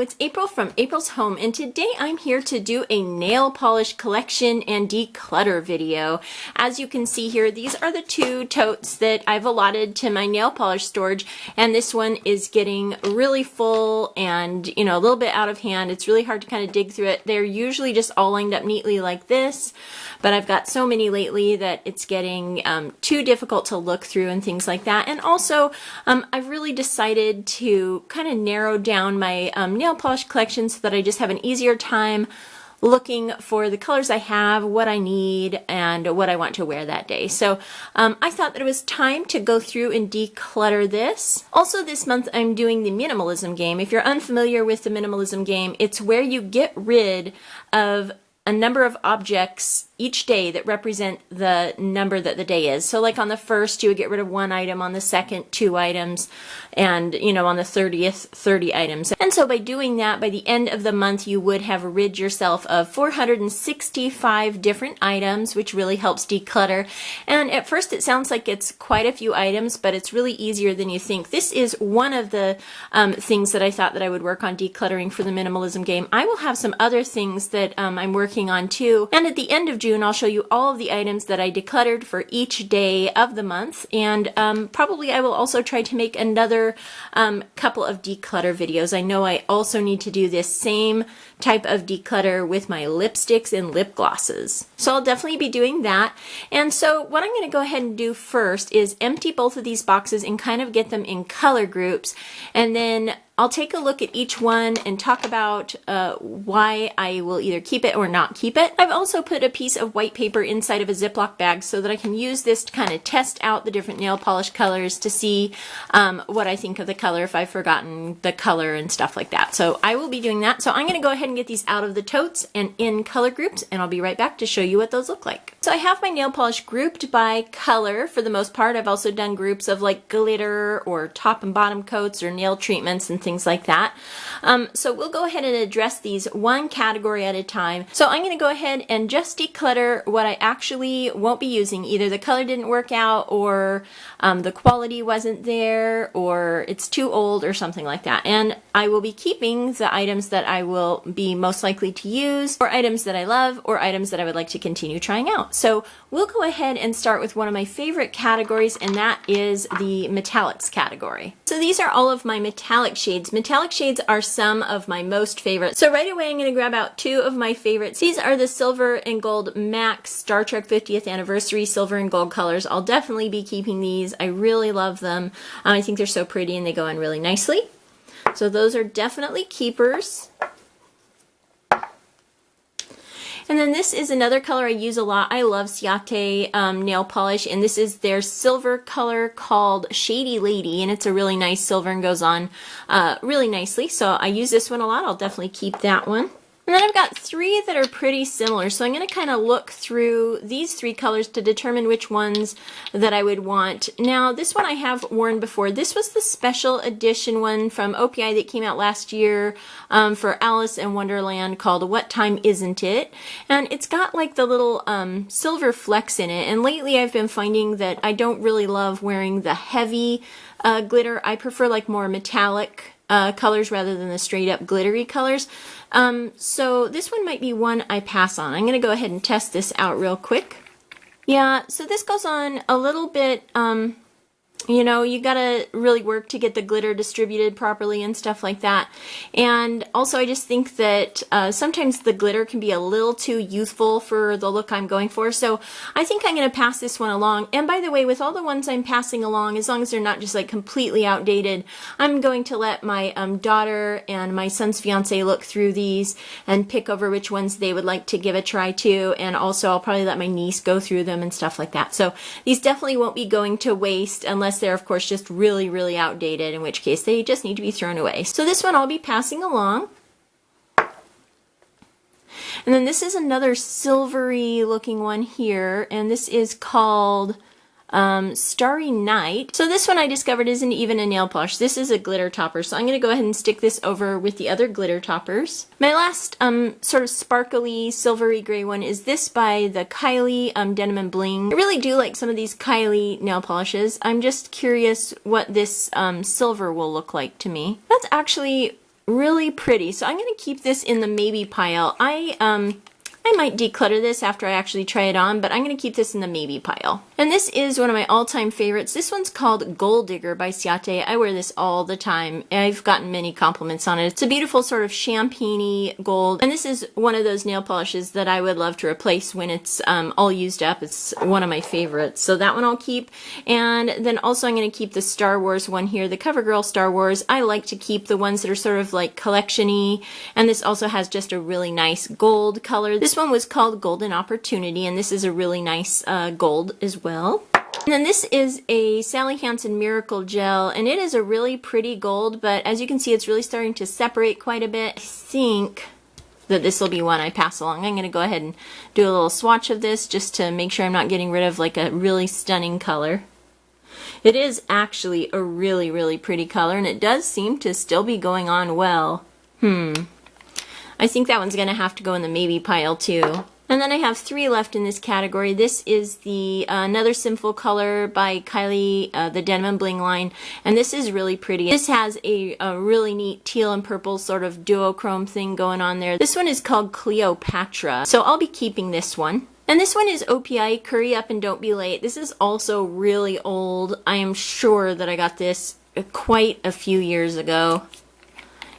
it's April from April's Home, and today I'm here to do a nail polish collection and declutter video. As you can see here, these are the two totes that I've allotted to my nail polish storage, and this one is getting really full and, you know, a little bit out of hand. It's really hard to kind of dig through it. They're usually just all lined up neatly like this, but I've got so many lately that it's getting too difficult to look through and things like that. And also, I've really decided to kind of narrow down my nail polish collection so that I just have an easier time looking for the colors I have, what I need, and what I want to wear that day. So I thought that it was time to go through and declutter this. Also this month I'm doing the minimalism game. If you're unfamiliar with the minimalism game, it's where you get rid of a number of objects each day that represent the number that the day is. So like on the first, you would get rid of 1 item, on the second, 2 items, and you know, on the 30th, 30 items. And so by doing that, by the end of the month, you would have rid yourself of 465 different items, which really helps declutter. And at first it sounds like it's quite a few items, but it's really easier than you think. This is one of the things that I thought that I would work on decluttering for the minimalism game. I will have some other things that I'm working on too. And at the end of June, I'll show you all of the items that I decluttered for each day of the month. And probably I will also try to make another couple of declutter videos. I know I also need to do this same type of declutter with my lipsticks and lip glosses. So I'll definitely be doing that. And so what I'm going to go ahead and do first is empty both of these boxes and kind of get them in color groups. And then I'll take a look at each one and talk about why I will either keep it or not keep it. I've also put a piece of white paper inside of a Ziploc bag so that I can use this to kind of test out the different nail polish colors to see what I think of the color, if I've forgotten the color and stuff like that. So I will be doing that. So I'm going to go ahead and get these out of the totes and in color groups, and I'll be right back to show you what those look like. So I have my nail polish grouped by color for the most part. I've also done groups of like glitter or top and bottom coats or nail treatments and things like that. So we'll go ahead and address these one category at a time. So I'm going to go ahead and just declutter what I actually won't be using. Either the color didn't work out, or the quality wasn't there, or it's too old, or something like that. And I will be keeping the items that I will be most likely to use, or items that I love, or items that I would like to continue trying out. So we'll go ahead and start with one of my favorite categories, and that is the metallics category. So these are all of my metallic shades. Metallic shades are some of my most favorites. So right away I'm going to grab out 2 of my favorites. These are the Silver and Gold Max Star Trek 50th Anniversary Silver and Gold colors. I'll definitely be keeping these. I really love them. I think they're so pretty and they go in really nicely. So those are definitely keepers. And then this is another color I use a lot. I love Ciate nail polish, and this is their silver color called Shady Lady, and it's a really nice silver and goes on really nicely. So I use this one a lot. I'll definitely keep that one. And then I've got 3 that are pretty similar, so I'm going to kind of look through these 3 colors to determine which ones that I would want. Now, this one I have worn before. This was the special edition one from OPI that came out last year for Alice in Wonderland called What Time Isn't It? And it's got like the little silver flecks in it, and lately I've been finding that I don't really love wearing the heavy glitter. I prefer like more metallic colors rather than the straight up glittery colors. So this one might be one I pass on. I'm going to go ahead and test this out real quick. Yeah, so this goes on a little bit, you know, you gotta really work to get the glitter distributed properly and stuff like that. And also I just think that sometimes the glitter can be a little too youthful for the look I'm going for. So I think I'm gonna pass this one along. And by the way, with all the ones I'm passing along, as long as they're not just like completely outdated, I'm going to let my daughter and my son's fiance look through these and pick over which ones they would like to give a try to. And also I'll probably let my niece go through them and stuff like that. So these definitely won't be going to waste unless they're of course just really, really outdated, in which case they just need to be thrown away. So this one I'll be passing along. And then this is another silvery looking one here, and this is called Starry Night. So this one I discovered isn't even a nail polish. This is a glitter topper. So I'm going to go ahead and stick this over with the other glitter toppers. My last sort of sparkly silvery gray one is this by the Kylie Denim and Bling. I really do like some of these Kylie nail polishes. I'm just curious what this silver will look like to me. That's actually really pretty. So I'm going to keep this in the maybe pile. I might declutter this after I actually try it on, but I'm going to keep this in the maybe pile. And this is one of my all-time favorites. This one's called Gold Digger by Ciate. I wear this all the time. I've gotten many compliments on it. It's a beautiful sort of champagne-y gold. And this is one of those nail polishes that I would love to replace when it's all used up. It's one of my favorites. So that one I'll keep. And then also I'm going to keep the Star Wars one here, the CoverGirl Star Wars. I like to keep the ones that are sort of like collection-y. And this also has just a really nice gold color. This one was called Golden Opportunity, and this is a really nice gold as well. And then this is a Sally Hansen Miracle Gel, and it is a really pretty gold, but as you can see, it's really starting to separate quite a bit. I think that this will be one I pass along. I'm going to go ahead and do a little swatch of this just to make sure I'm not getting rid of like a really stunning color. It is actually a really, really pretty color, and it does seem to still be going on well. I think that one's going to have to go in the maybe pile too. And then I have 3 left in this category. This is the Another Sinful Color by Kylie, the Denim and Bling line. And this is really pretty. This has a really neat teal and purple sort of duochrome thing going on there. This one is called Cleopatra. So I'll be keeping this one. And this one is OPI, Curry Up and Don't Be Late. This is also really old. I am sure that I got this quite a few years ago.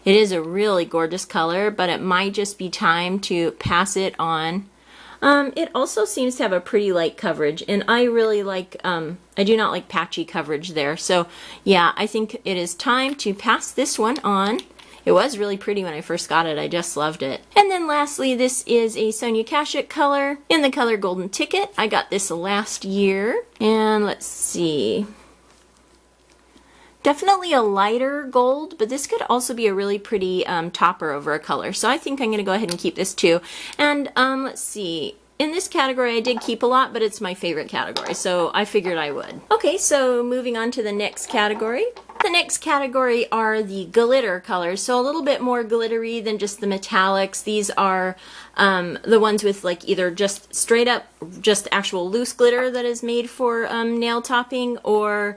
It is a really gorgeous color, but it might just be time to pass it on. It also seems to have a pretty light coverage, and I really like, I do not like patchy coverage there. So yeah, I think it is time to pass this one on. It was really pretty when I first got it. I just loved it. And then lastly, this is a Sonia Kashuk color in the color Golden Ticket. I got this last year, and let's see. Definitely a lighter gold, but this could also be a really pretty topper over a color. So I think I'm going to go ahead and keep this too. And let's see. In this category, I did keep a lot, but it's my favorite category, so I figured I would. Okay, so moving on to the next category. The next category are the glitter colors, so a little bit more glittery than just the metallics. These are the ones with like either just straight up, just actual loose glitter that is made for nail topping, or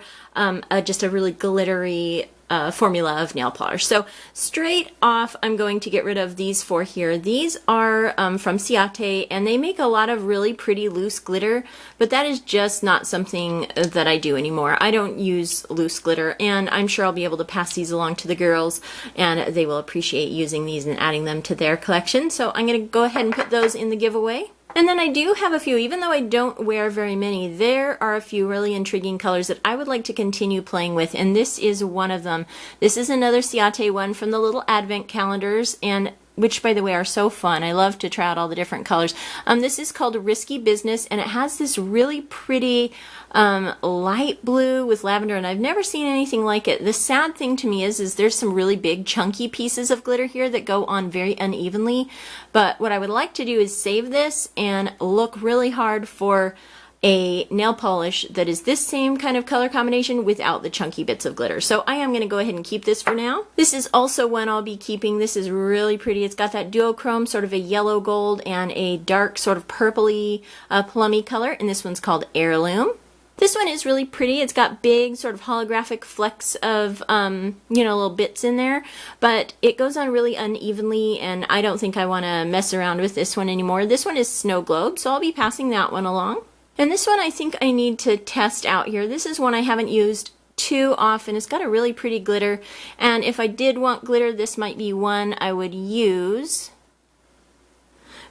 just a really glittery formula of nail polish. So straight off, I'm going to get rid of these 4 here. These are from Ciate, and they make a lot of really pretty loose glitter, but that is just not something that I do anymore. I don't use loose glitter, and I'm sure I'll be able to pass these along to the girls, and they will appreciate using these and adding them to their collection. So I'm going to go ahead and put those in the giveaway. And then I do have a few, even though I don't wear very many, there are a few really intriguing colors that I would like to continue playing with, and this is one of them. This is another Ciate one from the little advent calendars, and which, by the way, are so fun. I love to try out all the different colors. This is called Risky Business, and it has this really pretty light blue with lavender, and I've never seen anything like it. The sad thing to me is there's some really big chunky pieces of glitter here that go on very unevenly, but what I would like to do is save this and look really hard for a nail polish that is this same kind of color combination without the chunky bits of glitter. So I am going to go ahead and keep this for now. This is also one I'll be keeping. This is really pretty. It's got that duochrome, sort of a yellow gold and a dark sort of purpley plummy color, and this one's called Heirloom. This one is really pretty. It's got big sort of holographic flecks of, little bits in there, but it goes on really unevenly, and I don't think I want to mess around with this one anymore. This one is Snow Globe, so I'll be passing that one along. And this one I think I need to test out here. This is one I haven't used too often. It's got a really pretty glitter, and if I did want glitter, this might be one I would use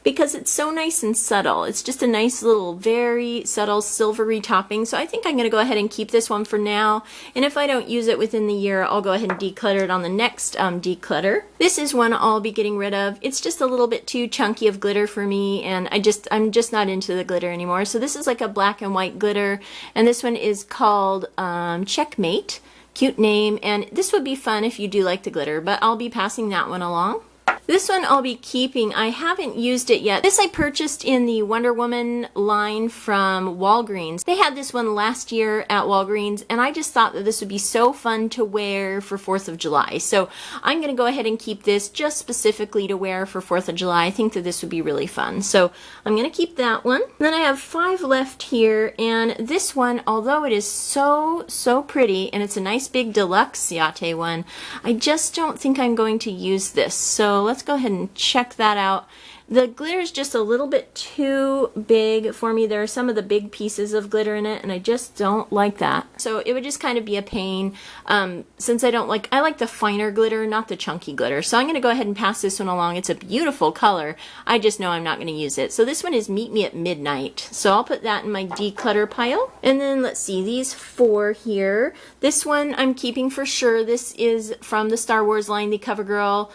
because it's so nice and subtle. It's just a nice little, very subtle silvery topping. So I think I'm going to go ahead and keep this one for now. And if I don't use it within the year, I'll go ahead and declutter it on the next declutter. This is one I'll be getting rid of. It's just a little bit too chunky of glitter for me, and I'm just not into the glitter anymore. So this is like a black and white glitter, and this one is called Checkmate. Cute name, and this would be fun if you do like the glitter, but I'll be passing that one along. This one I'll be keeping. I haven't used it yet. This I purchased in the Wonder Woman line from Walgreens. They had this one last year at Walgreens, and I just thought that this would be so fun to wear for 4th of July. So I'm going to go ahead and keep this just specifically to wear for 4th of July. I think that this would be really fun. So I'm going to keep that one. Then I have 5 left here, and this one, although it is so pretty, and it's a nice big deluxe Ciate one, I just don't think I'm going to use this. So let's go ahead and check that out. The glitter is just a little bit too big for me. There are some of the big pieces of glitter in it, and I just don't like that. So it would just kind of be a pain since I like the finer glitter, not the chunky glitter. So I'm going to go ahead and pass this one along. It's a beautiful color. I just know I'm not going to use it. So this one is Meet Me at Midnight. So I'll put that in my declutter pile. And then let's see, these 4 here. This one I'm keeping for sure. This is from the Star Wars line, the CoverGirl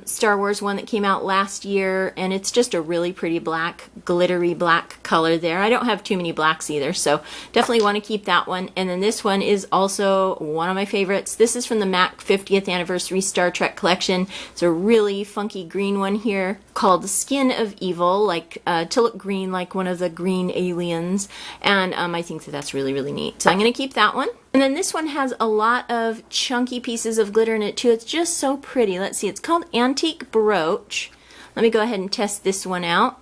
Star Wars one that came out last year, and it's just a really pretty black, glittery black color there. I don't have too many blacks either, so definitely want to keep that one. And then this one is also one of my favorites. This is from the MAC 50th Anniversary Star Trek collection. It's a really funky green one here called Skin of Evil, like to look green like one of the green aliens, and I think that that's really neat. So I'm going to keep that one. And then this one has a lot of chunky pieces of glitter in it too. It's just so pretty. Let's see, it's called Antique Brooch. Let me go ahead and test this one out.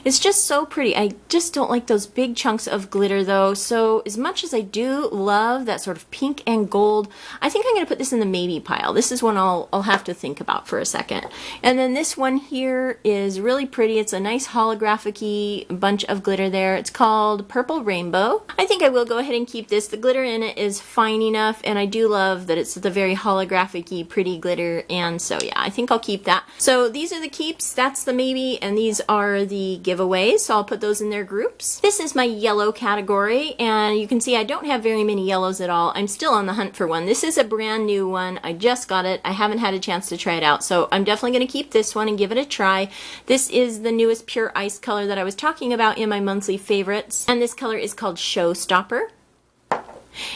It's just so pretty. I just don't like those big chunks of glitter though. So as much as I do love that sort of pink and gold, I think I'm going to put this in the maybe pile. This is one I'll have to think about for a second. And then this one here is really pretty. It's a nice holographic-y bunch of glitter there. It's called Purple Rainbow. I think I will go ahead and keep this. The glitter in it is fine enough, and I do love that it's the very holographic-y pretty glitter, and so yeah, I think I'll keep that. So these are the keeps, that's the maybe, and these are the giveaways, so I'll put those in their groups. This is my yellow category, and you can see I don't have very many yellows at all. I'm still on the hunt for one. This is a brand new one. I just got it. I haven't had a chance to try it out, so I'm definitely going to keep this one and give it a try. This is the newest Pure Ice color that I was talking about in my monthly favorites, and this color is called Showstopper.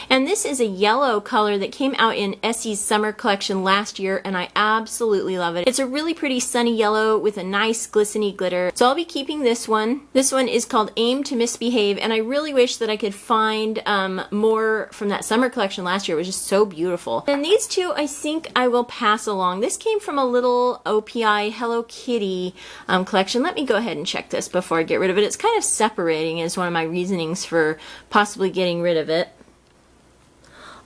And this is a yellow color that came out in Essie's summer collection last year, and I absolutely love it. It's a really pretty sunny yellow with a nice glistening glitter. So I'll be keeping this one. This one is called Aim to Misbehave, and I really wish that I could find more from that summer collection last year. It was just so beautiful. And these two I think I will pass along. This came from a little OPI Hello Kitty collection. Let me go ahead and check this before I get rid of it. It's kind of separating is one of my reasonings for possibly getting rid of it.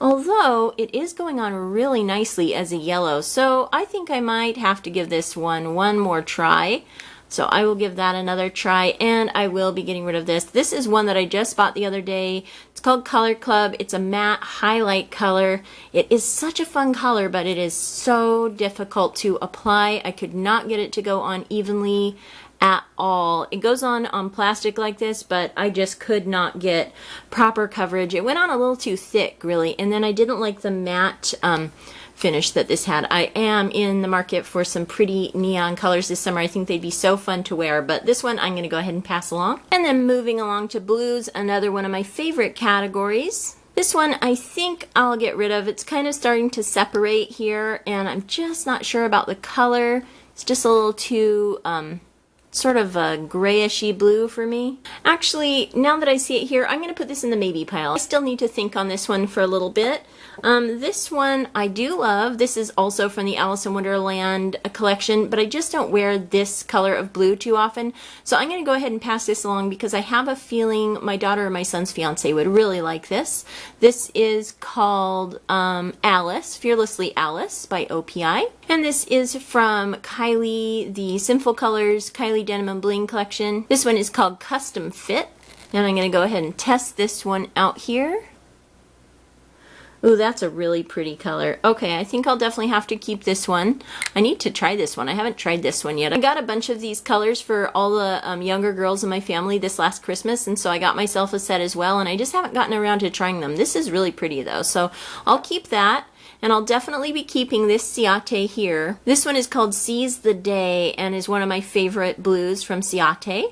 Although it is going on really nicely as a yellow, so I think I might have to give this one more try. So I will give that another try, and I will be getting rid of this. This is one that I just bought the other day. It's called Color Club. It's a matte highlight color. It is such a fun color, but it is so difficult to apply. I could not get it to go on evenly at all. It goes on plastic like this, but I just could not get proper coverage. It went on a little too thick, really, and then I didn't like the matte finish that this had. I am in the market for some pretty neon colors this summer. I think they'd be so fun to wear, but this one I'm going to go ahead and pass along. And then moving along to blues, another one of my favorite categories. This one I think I'll get rid of. It's kind of starting to separate here, and I'm just not sure about the color. It's just a little too sort of a grayishy blue for me. Actually, now that I see it here, I'm going to put this in the maybe pile. I still need to think on this one for a little bit. This one I do love. This is also from the Alice in Wonderland collection, but I just don't wear this color of blue too often. So I'm going to go ahead and pass this along because I have a feeling my daughter or my son's fiance would really like this. This is called Alice, Fearlessly Alice by OPI. And this is from Kylie, the Sinful Colors Kylie Denim and Bling collection. This one is called Custom Fit. And I'm going to go ahead and test this one out here. Ooh, that's a really pretty color. Okay, I think I'll definitely have to keep this one. I need to try this one. I haven't tried this one yet. I got a bunch of these colors for all the younger girls in my family this last Christmas, and so I got myself a set as well, and I just haven't gotten around to trying them. This is really pretty though, so I'll keep that. And I'll definitely be keeping this Ciate here. This one is called Seize the Day and is one of my favorite blues from Ciate.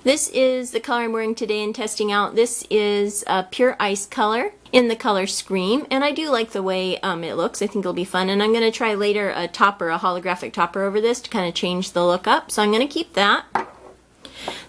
This is the color I'm wearing today and testing out. This is a Pure Ice color in the color Scream, and I do like the way it looks. I think it'll be fun, and I'm going to try later a topper, a holographic topper over this to kind of change the look up, so I'm going to keep that.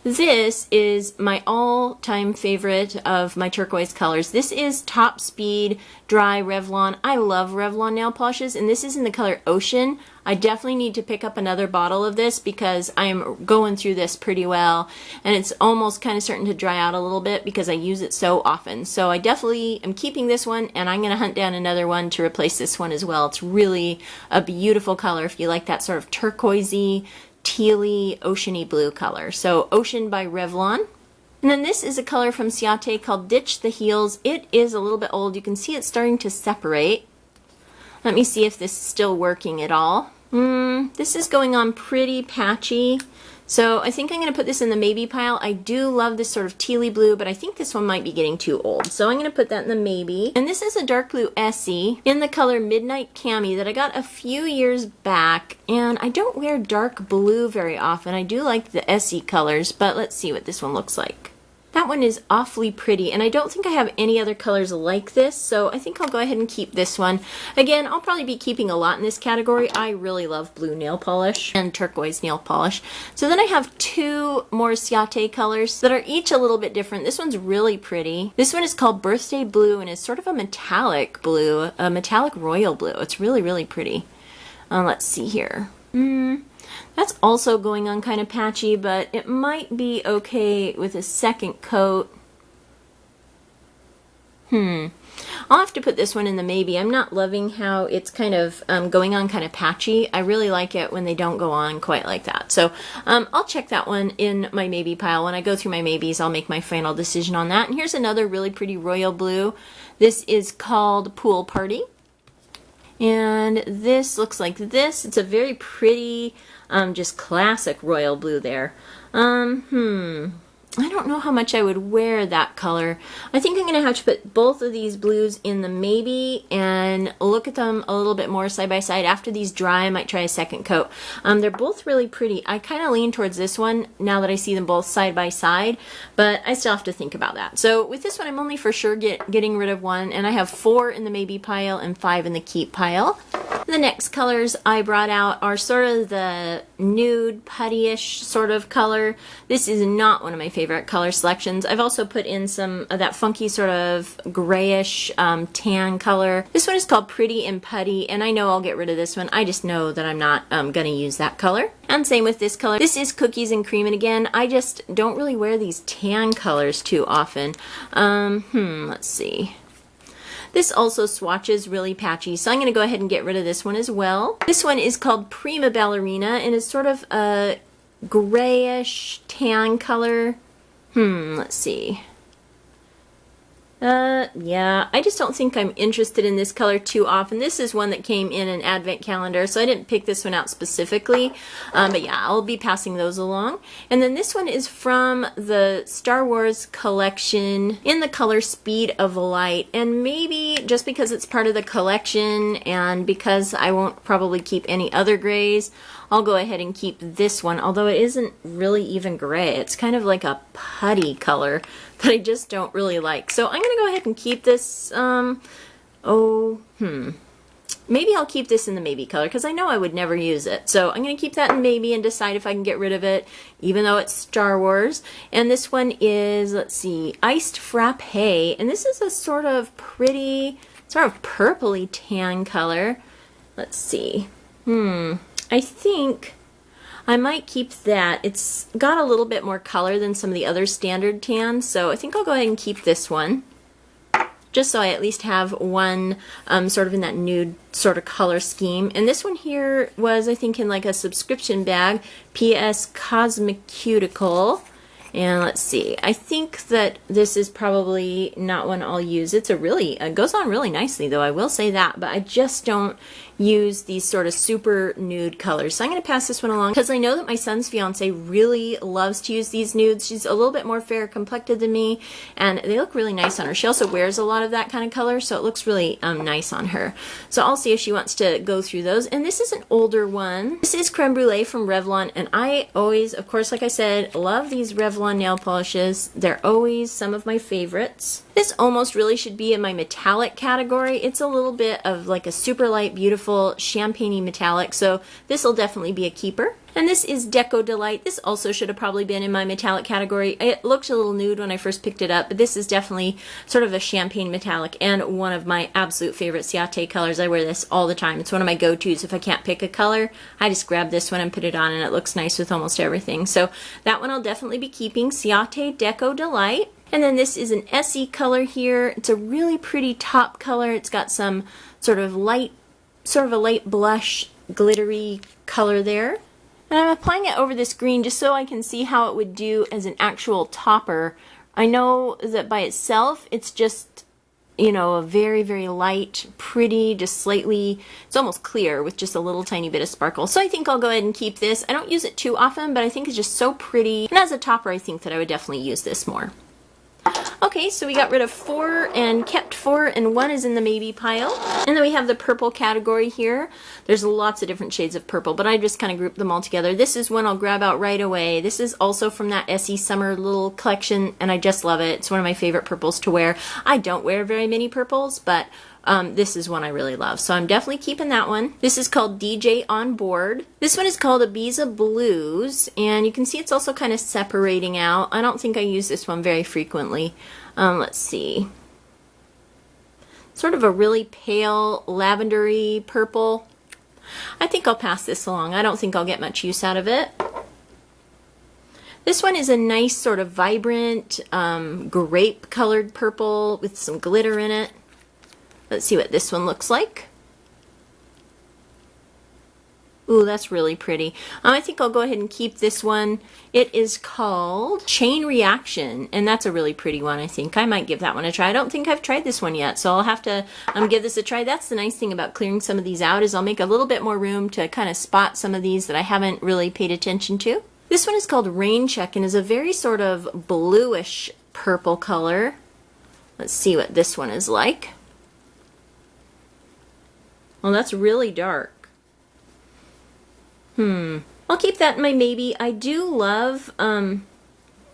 This is my all-time favorite of my turquoise colors. This is Top Speed Dry Revlon. I love Revlon nail polishes, and this is in the color Ocean. I definitely need to pick up another bottle of this because I'm going through this pretty well, and it's almost kind of starting to dry out a little bit because I use it so often. So I definitely am keeping this one, and I'm going to hunt down another one to replace this one as well. It's really a beautiful color if you like that sort of turquoisey, tealy, oceany blue color. So Ocean by Revlon. And then this is a color from Ciate called Ditch the Heels. It is a little bit old. You can see it's starting to separate. Let me see if this is still working at all. This is going on pretty patchy. So I think I'm going to put this in the maybe pile. I do love this sort of tealy blue, but I think this one might be getting too old. So I'm going to put that in the maybe. And this is a dark blue Essie in the color Midnight Cami that I got a few years back. And I don't wear dark blue very often. I do like the Essie colors, but let's see what this one looks like. That one is awfully pretty, and I don't think I have any other colors like this, so I think I'll go ahead and keep this one. Again, I'll probably be keeping a lot in this category. I really love blue nail polish and turquoise nail polish. So then I have two more Ciate colors that are each a little bit different. This one's really pretty. This one is called Birthday Blue, and it's sort of a metallic blue, a metallic royal blue. It's really, really pretty. Let's see here. That's also going on kind of patchy, but it might be okay with a second coat. I'll have to put this one in the maybe. I'm not loving how it's kind of going on kind of patchy. I really like it when they don't go on quite like that. So I'll check that one in my maybe pile. When I go through my maybes, I'll make my final decision on that. And here's another really pretty royal blue. This is called Pool Party. And this looks like this. It's a very pretty, just classic royal blue there. I don't know how much I would wear that color. I think I'm going to have to put both of these blues in the maybe and look at them a little bit more side by side. After these dry, I might try a second coat. They're both really pretty. I kind of lean towards this one now that I see them both side by side, but I still have to think about that. So with this one, I'm only for sure getting rid of one, and I have 4 in the maybe pile and 5 in the keep pile. The next colors I brought out are sort of the nude puttyish sort of color. This is not one of my favorite color selections. I've also put in some of that funky sort of grayish tan color. This one is called Pretty and Putty, and I know I'll get rid of this one. I just know that I'm not gonna use that color. And same with this color. This is Cookies and Cream, and again, I just don't really wear these tan colors too often. Let's see. This also swatches really patchy, so I'm going to go ahead and get rid of this one as well. This one is called Prima Ballerina, and it's sort of a grayish tan color. Let's see. Yeah, I just don't think I'm interested in this color too often. This is one that came in an advent calendar, so I didn't pick this one out specifically. But yeah, I'll be passing those along. And then this one is from the Star Wars collection in the color Speed of Light. And maybe just because it's part of the collection and because I won't probably keep any other grays, I'll go ahead and keep this one, although it isn't really even gray. It's kind of like a putty color that I just don't really like. So I'm going to go ahead and keep this, maybe I'll keep this in the maybe color because I know I would never use it. So I'm going to keep that in maybe and decide if I can get rid of it, even though it's Star Wars. And this one is, let's see, Iced Frappe, and this is a sort of pretty, sort of purpley tan color. Let's see. I think I might keep that. It's got a little bit more color than some of the other standard tans, so I think I'll go ahead and keep this one, just so I at least have one sort of in that nude sort of color scheme. And this one here was, I think, in like a subscription bag, PS Cosmic Cuticle. And let's see, I think that this is probably not one I'll use. It's a really, it goes on really nicely though, I will say that, but I just don't use these sort of super nude colors. So I'm going to pass this one along because I know that my son's fiance really loves to use these nudes. She's a little bit more fair complected than me, and they look really nice on her. She also wears a lot of that kind of color, so it looks really nice on her. So I'll see if she wants to go through those. And this is an older one. This is Creme Brulee from Revlon, and I always, of course, like I said, love these Revlon Revlon nail polishes. They're always some of my favorites. This almost really should be in my metallic category. It's a little bit of like a super light, beautiful, champagne-y metallic, so this will definitely be a keeper. And this is Deco Delight. This also should have probably been in my metallic category. It looked a little nude when I first picked it up, but this is definitely sort of a champagne metallic and one of my absolute favorite Ciate colors. I wear this all the time. It's one of my go-tos. If I can't pick a color, I just grab this one and put it on, and it looks nice with almost everything. So that one I'll definitely be keeping, Ciate Deco Delight. And then this is an SE color here. It's a really pretty top color. It's got some sort of a light blush, glittery color there. And I'm applying it over this green just so I can see how it would do as an actual topper. I know that by itself, it's just, you know, a very, very light, pretty, just slightly, it's almost clear with just a little tiny bit of sparkle. So I think I'll go ahead and keep this. I don't use it too often, but I think it's just so pretty. And as a topper, I think that I would definitely use this more. Okay, so we got rid of 4 and kept 4, and 1 is in the maybe pile. And then we have the purple category here. There's lots of different shades of purple, but I just kind of grouped them all together. This is one I'll grab out right away. This is also from that SE Summer little collection, and I just love it. It's one of my favorite purples to wear. I don't wear very many purples, but this is one I really love, so I'm definitely keeping that one. This is called DJ On Board. This one is called Ibiza Blues, and you can see it's also kind of separating out. I don't think I use this one very frequently. Let's see. Sort of a really pale lavendery purple. I think I'll pass this along. I don't think I'll get much use out of it. This one is a nice sort of vibrant grape colored purple with some glitter in it. Let's see what this one looks like. Ooh, that's really pretty. I think I'll go ahead and keep this one. It is called Chain Reaction, and that's a really pretty one, I think. I might give that one a try. I don't think I've tried this one yet, so I'll have to give this a try. That's the nice thing about clearing some of these out, is I'll make a little bit more room to kind of spot some of these that I haven't really paid attention to. This one is called Rain Check and is a very sort of bluish purple color. Let's see what this one is like. Well, that's really dark. I'll keep that in my maybe. I do love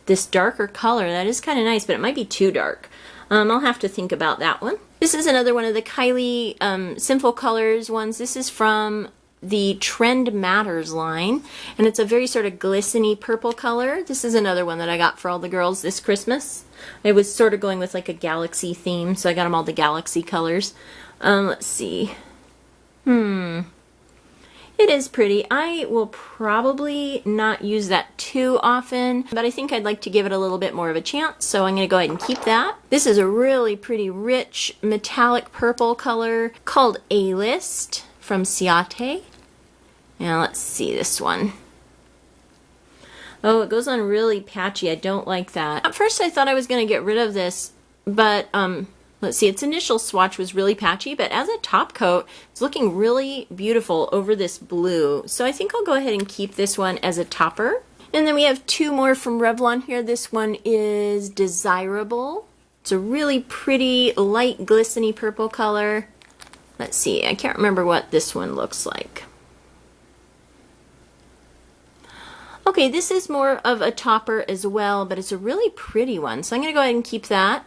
this darker color. That is kind of nice, but it might be too dark. I'll have to think about that one. This is another one of the Kylie Sinful Colors ones. This is from the Trend Matters line, and it's a very sort of glistening purple color. This is another one that I got for all the girls this Christmas. I was sort of going with like a galaxy theme, so I got them all the galaxy colors. Let's see. It is pretty. I will probably not use that too often, but I think I'd like to give it a little bit more of a chance, so I'm going to go ahead and keep that. This is a really pretty rich metallic purple color called A-List from Ciate. Now let's see this one. Oh, it goes on really patchy. I don't like that. At first I thought I was going to get rid of this, but let's see, its initial swatch was really patchy, but as a top coat, it's looking really beautiful over this blue. So I think I'll go ahead and keep this one as a topper. And then we have 2 more from Revlon here. This one is Desirable. It's a really pretty, light, glistening purple color. Let's see, I can't remember what this one looks like. Okay, this is more of a topper as well, but it's a really pretty one. So I'm going to go ahead and keep that.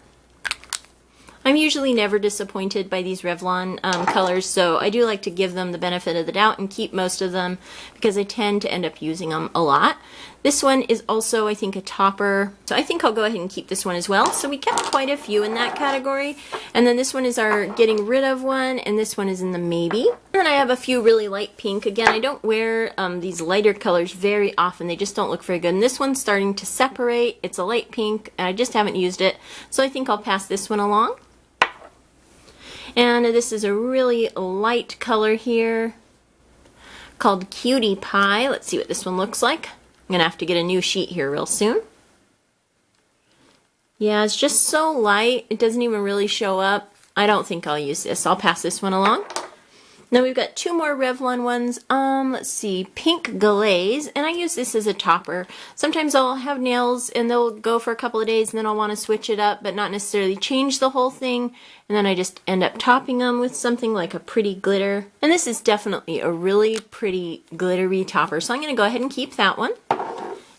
I'm usually never disappointed by these Revlon colors, so I do like to give them the benefit of the doubt and keep most of them because I tend to end up using them a lot. This one is also, I think, a topper, so I think I'll go ahead and keep this one as well. So we kept quite a few in that category, and then this one is our getting rid of one, and this one is in the maybe. And then I have a few really light pink. Again, I don't wear these lighter colors very often. They just don't look very good. And this one's starting to separate. It's a light pink, and I just haven't used it, so I think I'll pass this one along. And this is a really light color here called Cutie Pie. Let's see what this one looks like. I'm going to have to get a new sheet here real soon. Yeah, it's just so light. It doesn't even really show up. I don't think I'll use this. I'll pass this one along. Now we've got 2 more Revlon ones. Let's see, Pink Glaze, and I use this as a topper. Sometimes I'll have nails and they'll go for a couple of days and then I'll want to switch it up, but not necessarily change the whole thing. And then I just end up topping them with something like a pretty glitter. And this is definitely a really pretty glittery topper, so I'm going to go ahead and keep that one.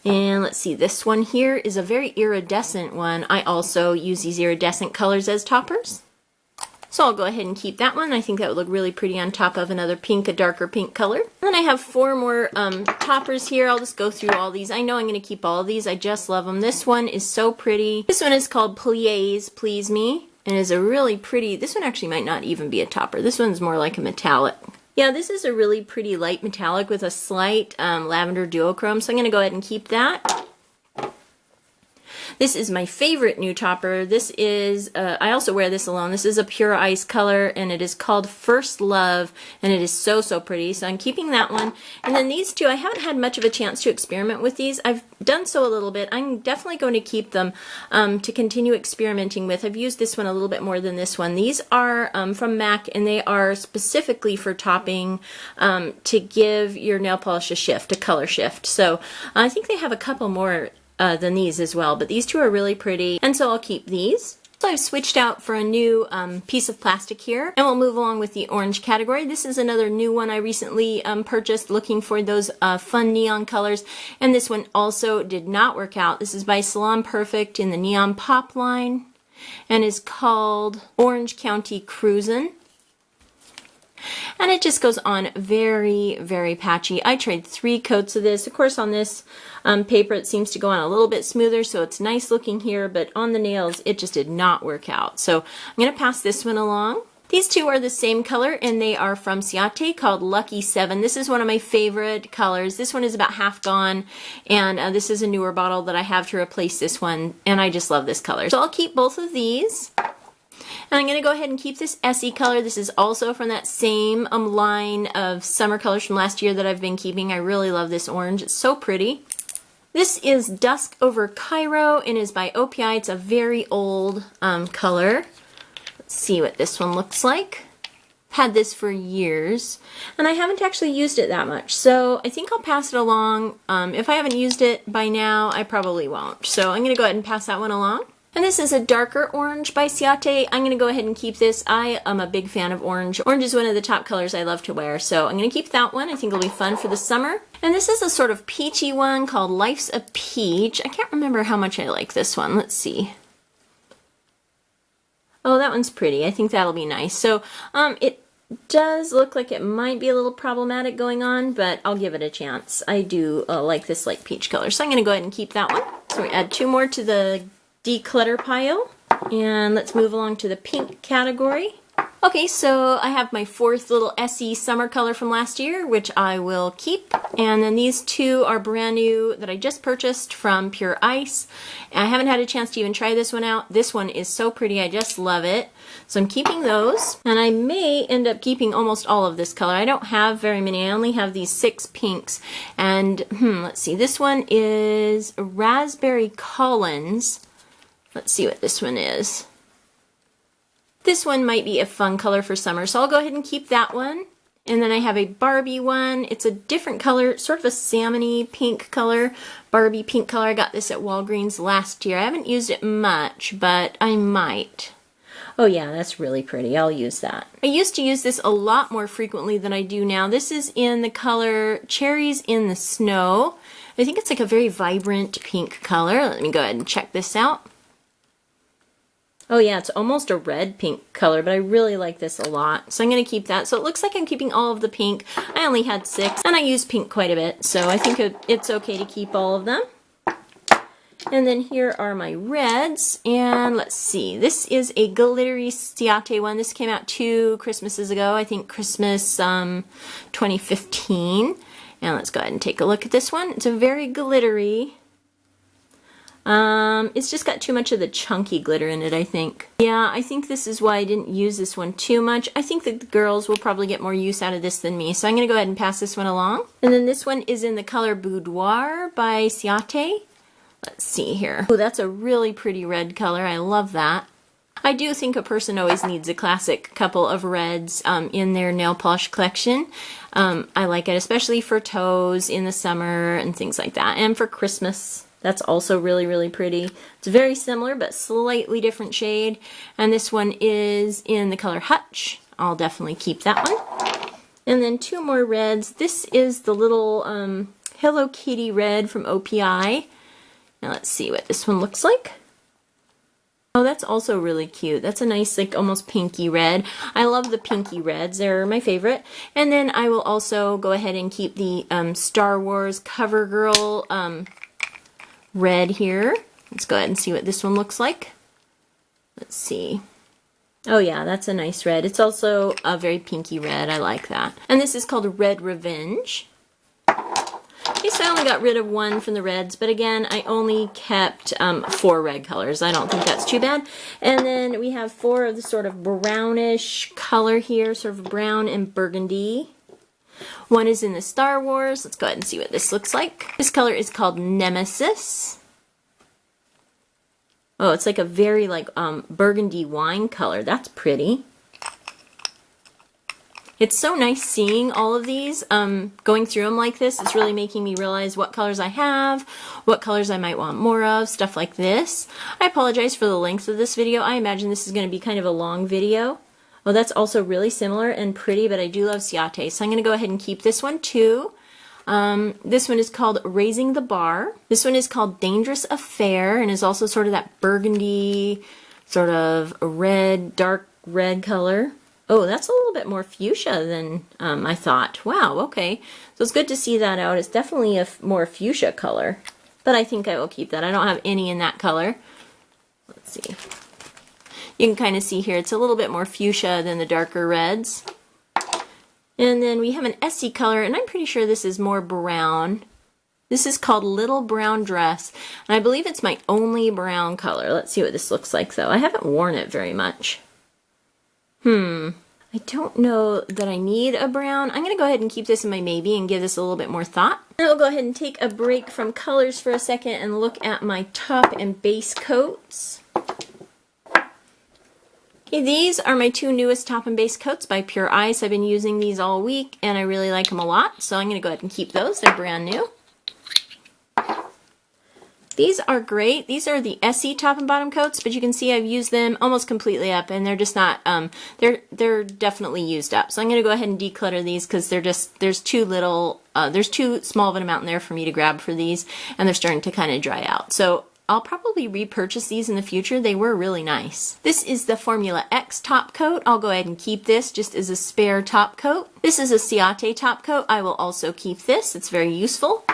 And let's see, this one here is a very iridescent one. I also use these iridescent colors as toppers. So I'll go ahead and keep that one. I think that would look really pretty on top of another pink, a darker pink color. And then I have 4 more toppers here. I'll just go through all these. I know I'm going to keep all of these. I just love them. This one is so pretty. This one is called Please Me, and is a really pretty, this one actually might not even be a topper. This one's more like a metallic. Yeah, this is a really pretty light metallic with a slight lavender duochrome, so I'm going to go ahead and keep that. This is my favorite new topper. This is, I also wear this alone. This is a Pure Ice color, and it is called First Love, and it is so, so pretty. So I'm keeping that one. And then these two, I haven't had much of a chance to experiment with these. I've done so a little bit. I'm definitely going to keep them to continue experimenting with. I've used this one a little bit more than this one. These are from MAC, and they are specifically for topping to give your nail polish a shift, a color shift. So I think they have a couple more than these as well, but these two are really pretty, and so I'll keep these. So I've switched out for a new piece of plastic here, and we'll move along with the orange category. This is another new one I recently purchased, looking for those fun neon colors, and this one also did not work out. This is by Salon Perfect in the Neon Pop line, and is called Orange County Cruisin'. And it just goes on very, very patchy. I tried 3 coats of this. Of course, on this paper, it seems to go on a little bit smoother, so it's nice looking here, but on the nails, it just did not work out. So I'm going to pass this one along. These two are the same color, and they are from Ciate, called Lucky 7. This is one of my favorite colors. This one is about half gone, and this is a newer bottle that I have to replace this one, and I just love this color. So I'll keep both of these. And I'm going to go ahead and keep this Essie color. This is also from that same line of summer colors from last year that I've been keeping. I really love this orange. It's so pretty. This is Dusk Over Cairo and is by OPI. It's a very old color. Let's see what this one looks like. Had this for years, and I haven't actually used it that much, so I think I'll pass it along. If I haven't used it by now, I probably won't. So I'm going to go ahead and pass that one along. And this is a darker orange by Ciate. I'm going to go ahead and keep this. I am a big fan of orange. Orange is one of the top colors I love to wear, so I'm going to keep that one. I think it'll be fun for the summer. And this is a sort of peachy one called Life's a Peach. I can't remember how much I like this one. Let's see. Oh, that one's pretty. I think that'll be nice. So it does look like it might be a little problematic going on, but I'll give it a chance. I do like this light peach color, so I'm going to go ahead and keep that one. So we add 2 more to the declutter pile, and let's move along to the pink category. Okay, so I have my 4th little Essie summer color from last year, which I will keep. And then these 2 are brand new that I just purchased from Pure Ice. I haven't had a chance to even try this one out. This one is so pretty. I just love it. So I'm keeping those. And I may end up keeping almost all of this color. I don't have very many. I only have these 6 pinks. And let's see. This one is Raspberry Collins. Let's see what this one is. This one might be a fun color for summer, so I'll go ahead and keep that one. And then I have a Barbie one. It's a different color, sort of a salmony pink color, Barbie pink color. I got this at Walgreens last year. I haven't used it much, but I might. Oh yeah, that's really pretty. I'll use that. I used to use this a lot more frequently than I do now. This is in the color Cherries in the Snow. I think it's like a very vibrant pink color. Let me go ahead and check this out. Oh yeah, it's almost a red pink color, but I really like this a lot. So I'm going to keep that. So it looks like I'm keeping all of the pink. I only had 6, and I use pink quite a bit, so I think it's okay to keep all of them. And then here are my reds, and let's see. This is a glittery Ciate one. This came out 2 Christmases ago, I think Christmas 2015. And let's go ahead and take a look at this one. It's a very glittery. It's just got too much of the chunky glitter in it, I think. Yeah, I think this is why I didn't use this one too much. I think that the girls will probably get more use out of this than me, so I'm going to go ahead and pass this one along. And then this one is in the color Boudoir by Ciate. Let's see here. Oh, that's a really pretty red color. I love that. I do think a person always needs a classic couple of reds in their nail polish collection. I like it, especially for toes in the summer and things like that, and for Christmas. That's also really, really pretty. It's very similar, but slightly different shade. And this one is in the color Hutch. I'll definitely keep that one. And then 2 more reds. This is the little Hello Kitty red from OPI. Now let's see what this one looks like. Oh, that's also really cute. That's a nice, like, almost pinky red. I love the pinky reds. They're my favorite. And then I will also go ahead and keep the Star Wars CoverGirl red here. Let's go ahead and see what this one looks like. Let's see. Oh yeah, that's a nice red. It's also a very pinky red. I like that. And this is called Red Revenge. Okay, so I only got rid of one from the reds, but again, I only kept 4 red colors. I don't think that's too bad. And then we have 4 of the sort of brownish color here, sort of brown and burgundy. One is in the Star Wars. Let's go ahead and see what this looks like. This color is called Nemesis. Oh, it's like a very like burgundy wine color. That's pretty. It's so nice seeing all of these, going through them like this. It's really making me realize what colors I have, what colors I might want more of, stuff like this. I apologize for the length of this video. I imagine this is going to be kind of a long video. Oh, that's also really similar and pretty, but I do love Ciate, so I'm going to go ahead and keep this one too. This one is called Raising the Bar. This one is called Dangerous Affair and is also sort of that burgundy, sort of red, dark red color. Oh, that's a little bit more fuchsia than I thought. Wow, okay. So it's good to see that out. It's definitely a more fuchsia color, but I think I will keep that. I don't have any in that color. Let's see. You can kind of see here, it's a little bit more fuchsia than the darker reds. And then we have an Essie color, and I'm pretty sure this is more brown. This is called Little Brown Dress, and I believe it's my only brown color. Let's see what this looks like, though. I haven't worn it very much. I don't know that I need a brown. I'm going to go ahead and keep this in my maybe and give this a little bit more thought. And I'll go ahead and take a break from colors for a second and look at my top and base coats. Okay, these are my 2 newest top and base coats by Pure Ice. I've been using these all week and I really like them a lot, so I'm going to go ahead and keep those. They're brand new. These are great. These are the Essie top and bottom coats, but you can see I've used them almost completely up, and they're just not, they're definitely used up. So I'm going to go ahead and declutter these because they're just, there's too small of an amount in there for me to grab for these, and they're starting to kind of dry out. So I'll probably repurchase these in the future. They were really nice. This is the Formula X top coat. I'll go ahead and keep this just as a spare top coat. This is a Ciate top coat. I will also keep this. It's very useful.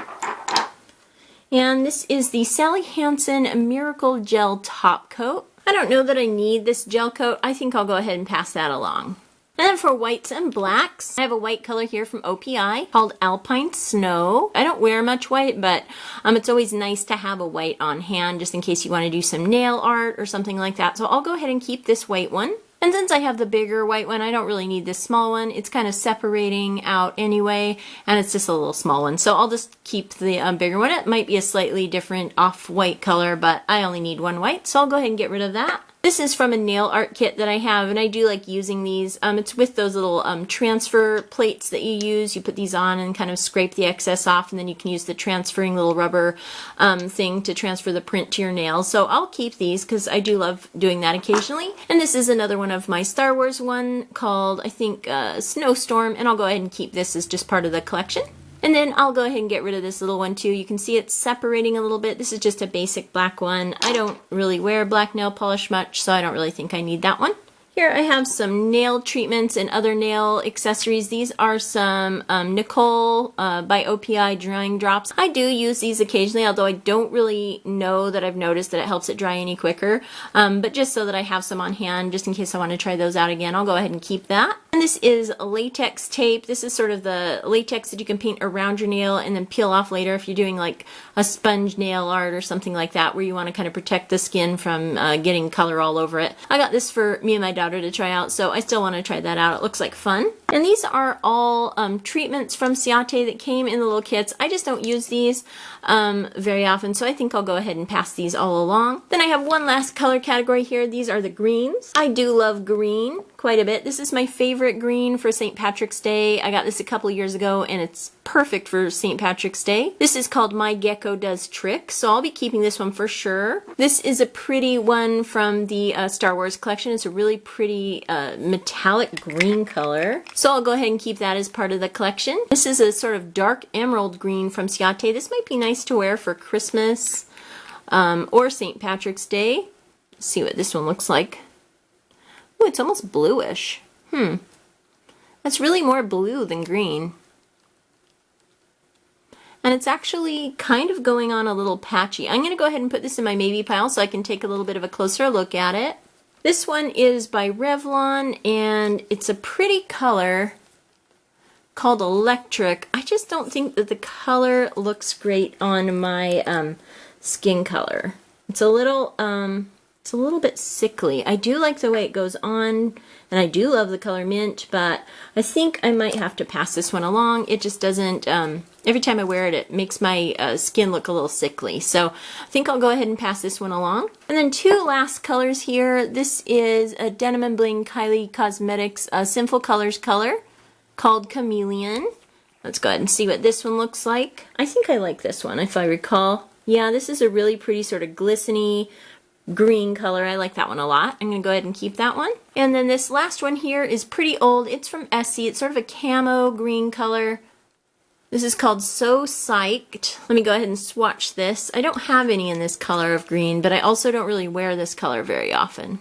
And this is the Sally Hansen Miracle Gel Top Coat. I don't know that I need this gel coat. I think I'll go ahead and pass that along. And then for whites and blacks, I have a white color here from OPI called Alpine Snow. I don't wear much white, but it's always nice to have a white on hand just in case you want to do some nail art or something like that. So I'll go ahead and keep this white one. And since I have the bigger white one, I don't really need this small one. It's kind of separating out anyway, and it's just a little small one. So I'll just keep the bigger one. It might be a slightly different off-white color, but I only need one white, so I'll go ahead and get rid of that. This is from a nail art kit that I have, and I do like using these. It's with those little transfer plates that you use. You put these on and kind of scrape the excess off, and then you can use the transferring little rubber thing to transfer the print to your nails. So I'll keep these because I do love doing that occasionally. And this is another one of my Star Wars one called, I think, Snowstorm, and I'll go ahead and keep this as just part of the collection. And then I'll go ahead and get rid of this little one too. You can see it's separating a little bit. This is just a basic black one. I don't really wear black nail polish much, so I don't really think I need that one. Here I have some nail treatments and other nail accessories. These are some Nicole by OPI drying drops. I do use these occasionally, although I don't really know that I've noticed that it helps it dry any quicker. But just so that I have some on hand, just in case I want to try those out again, I'll go ahead and keep that. And this is latex tape. This is sort of the latex that you can paint around your nail and then peel off later if you're doing like a sponge nail art or something like that, where you want to kind of protect the skin from getting color all over it. I got this for me and my daughter to try out, so I still want to try that out. It looks like fun. And these are all treatments from Ciate that came in the little kits. I just don't use these very often, so I think I'll go ahead and pass these all along. Then I have one last color category here. These are the greens. I do love green quite a bit. This is my favorite green for St. Patrick's Day. I got this a couple of years ago, and it's perfect for St. Patrick's Day. This is called My Gecko Does Tricks, so I'll be keeping this one for sure. This is a pretty one from the Star Wars collection. It's a really pretty metallic green color. So I'll go ahead and keep that as part of the collection. This is a sort of dark emerald green from Ciate. This might be nice to wear for Christmas or St. Patrick's Day. Let's see what this one looks like. Oh, it's almost bluish. That's really more blue than green. And it's actually kind of going on a little patchy. I'm going to go ahead and put this in my maybe pile so I can take a little bit of a closer look at it. This one is by Revlon, and it's a pretty color called Electric. I just don't think that the color looks great on my skin color. It's a little bit sickly. I do like the way it goes on, and I do love the color mint, but I think I might have to pass this one along. It just doesn't, every time I wear it, it makes my skin look a little sickly. So I think I'll go ahead and pass this one along. And then two last colors here. This is a Denim and Bling Kylie Cosmetics Sinful Colors color called Chameleon. Let's go ahead and see what this one looks like. I think I like this one, if I recall. Yeah, this is a really pretty sort of glistening green color. I like that one a lot. I'm going to go ahead and keep that one. And then this last one here is pretty old. It's from Essie. It's sort of a camo green color. This is called So Psyched. Let me go ahead and swatch this. I don't have any in this color of green, but I also don't really wear this color very often.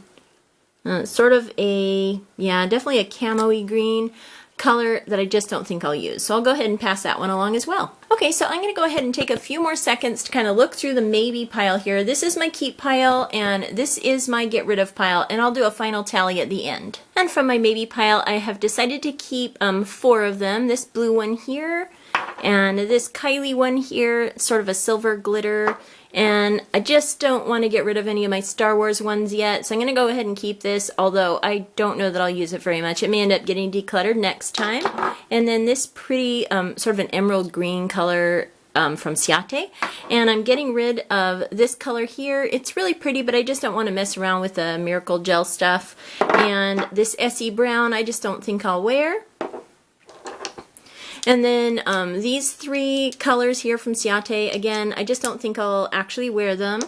It's sort of a, yeah, definitely a camo-y green color that I just don't think I'll use. So I'll go ahead and pass that one along as well. Okay, so I'm going to go ahead and take a few more seconds to kind of look through the maybe pile here. This is my keep pile, and this is my get rid of pile, and I'll do a final tally at the end. And from my maybe pile, I have decided to keep 4 of them. This blue one here, and this Kylie one here, sort of a silver glitter. And I just don't want to get rid of any of my Star Wars ones yet, so I'm going to go ahead and keep this, although I don't know that I'll use it very much. It may end up getting decluttered next time. And then this pretty sort of an emerald green color from Ciate. And I'm getting rid of this color here. It's really pretty, but I just don't want to mess around with the Miracle Gel stuff. And this Essie brown I just don't think I'll wear. And then these 3 colors here from Ciate, again, I just don't think I'll actually wear them.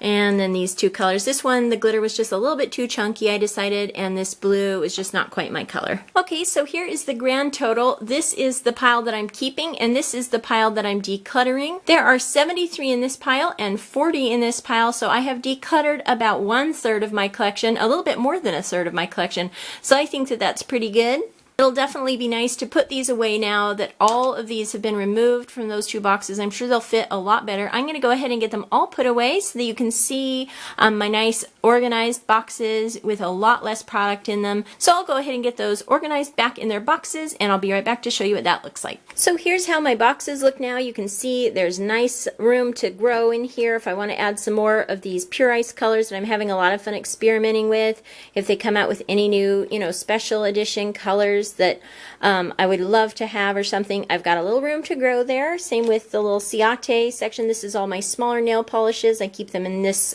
And then these 2 colors. This one, the glitter was just a little bit too chunky, I decided, and this blue is just not quite my color. Okay, so here is the grand total. This is the pile that I'm keeping, and this is the pile that I'm decluttering. There are 73 in this pile and 40 in this pile, so I have decluttered about 1/3 of my collection, a little bit more than 1/3 of my collection. So I think that that's pretty good. It'll definitely be nice to put these away now that all of these have been removed from those 2 boxes. I'm sure they'll fit a lot better. I'm going to go ahead and get them all put away so that you can see my nice organized boxes with a lot less product in them. So I'll go ahead and get those organized back in their boxes, and I'll be right back to show you what that looks like. So here's how my boxes look now. You can see there's nice room to grow in here if I want to add some more of these Pure Ice colors that I'm having a lot of fun experimenting with. If they come out with any new, special edition colors that I would love to have or something, I've got a little room to grow there. Same with the little Ciate section. This is all my smaller nail polishes. I keep them in this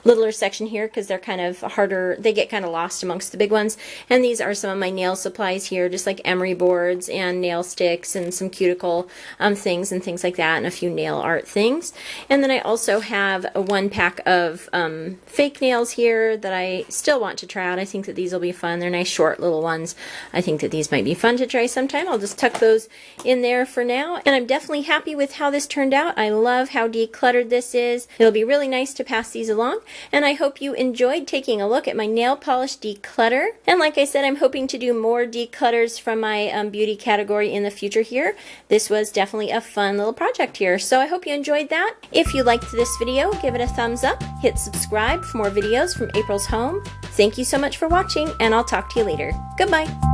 littler section here because they're kind of harder. They get kind of lost amongst the big ones. And these are some of my nail supplies here, just like emery boards and nail sticks and some cuticle things and things like that, and a few nail art things. And then I also have a 1 pack of fake nails here that I still want to try out. I think that these will be fun. They're nice short little ones. I think that these might be fun to try sometime. I'll just tuck those in there for now. And I'm definitely happy with how this turned out. I love how decluttered this is. It'll be really nice to pass these along. And I hope you enjoyed taking a look at my nail polish declutter. And like I said, I'm hoping to do more declutters from my beauty category in the future here. This was definitely a fun little project here. So I hope you enjoyed that. If you liked this video, give it a thumbs up. Hit subscribe for more videos from April's Home. Thank you so much for watching, and I'll talk to you later. Goodbye.